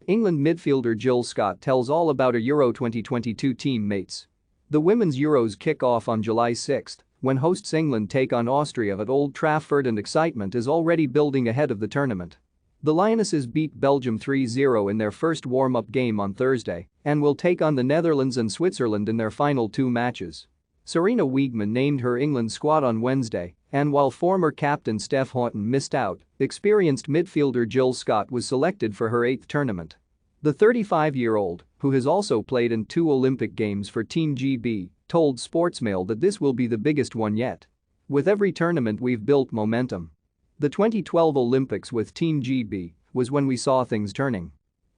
England midfielder Jill Scott tells all about her Euro 2022 teammates. The Women's Euros kick off on July 6 when hosts England take on Austria at Old Trafford, and excitement is already building ahead of the tournament. The Lionesses beat Belgium 3-0 in their first warm-up game on Thursday and will take on the Netherlands and Switzerland in their final two matches. Sarina Wiegman named her England squad on Wednesday, and while former captain Steph Houghton missed out, experienced midfielder Jill Scott was selected for her eighth tournament. The 35-year-old, who has also played in 2 Olympic Games for Team GB, told Sportsmail that this will be the biggest one yet. "With every tournament we've built momentum. The 2012 Olympics with Team GB was when we saw things turning.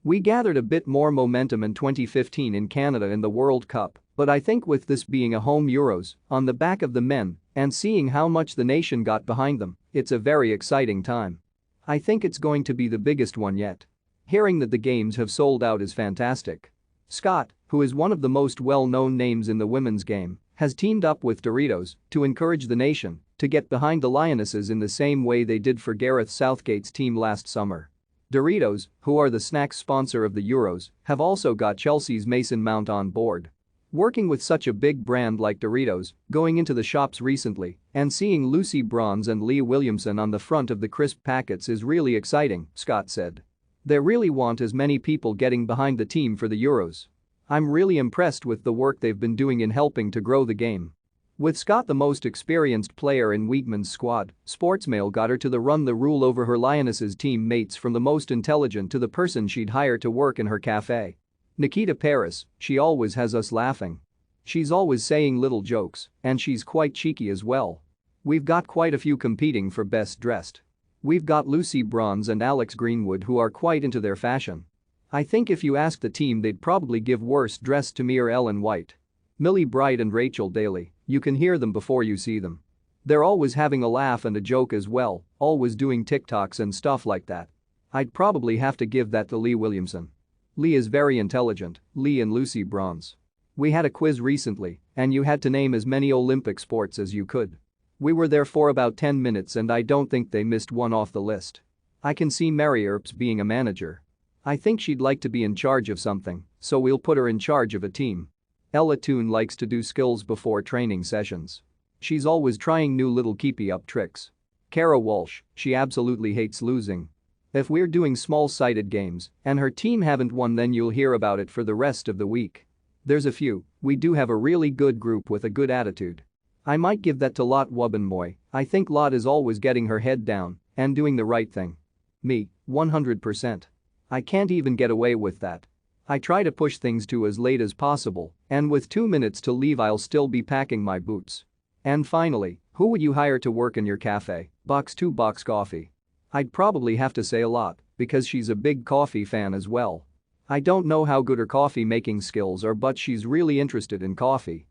We gathered a bit more momentum in 2015 in Canada in the World Cup, but I think with this being a home Euros, on the back of the men, and seeing how much the nation got behind them, it's a very exciting time. I think it's going to be the biggest one yet. Hearing that the games have sold out is fantastic." Scott, who is one of the most well-known names in the women's game, has teamed up with Doritos to encourage the nation to get behind the Lionesses in the same way they did for Gareth Southgate's team last summer. Doritos, who are the snacks sponsor of the Euros, have also got Chelsea's Mason Mount on board. Working with such a big brand like Doritos, going into the shops recently and seeing Lucy Bronze and Leah Williamson on the front of the crisp packets is really exciting, Scott said. "They really want as many people getting behind the team for the Euros. I'm really impressed with the work they've been doing in helping to grow the game." With Scott the most experienced player in Wiegman's squad, Sportsmail got her to run the rule over her Lionesses teammates, from the most intelligent to the person she'd hire to work in her cafe. "Nikita Paris, she always has us laughing. She's always saying little jokes, and she's quite cheeky as well. We've got quite a few competing for best dressed. We've got Lucy Bronze and Alex Greenwood, who are quite into their fashion. I think if you ask the team they'd probably give worst dressed to me or Ellen White. Millie Bright and Rachel Daly, you can hear them before you see them. They're always having a laugh and a joke as well, always doing TikToks and stuff like that. I'd probably have to give that to Lee Williamson. Lee is very intelligent, Lee and Lucy Bronze. We had a quiz recently, and you had to name as many Olympic sports as you could. We were there for about 10 minutes and I don't think they missed one off the list. I can see Mary Earps being a manager. I think she'd like to be in charge of something, so we'll put her in charge of a team. Ella Toone likes to do skills before training sessions. She's always trying new little keepy-up tricks. Kara Walsh, she absolutely hates losing. If we're doing small-sided games and her team haven't won, then you'll hear about it for the rest of the week. There's a few, we do have a really good group with a good attitude. I might give that to Lot Wubbenmoy. I think Lot is always getting her head down and doing the right thing. Me, 100%. I can't even get away with that. I try to push things to as late as possible, and with 2 minutes to leave I'll still be packing my boots. And finally, who would you hire to work in your cafe? Box 2 Box Coffee. I'd probably have to say a lot, because she's a big coffee fan as well. I don't know how good her coffee making skills are, but she's really interested in coffee.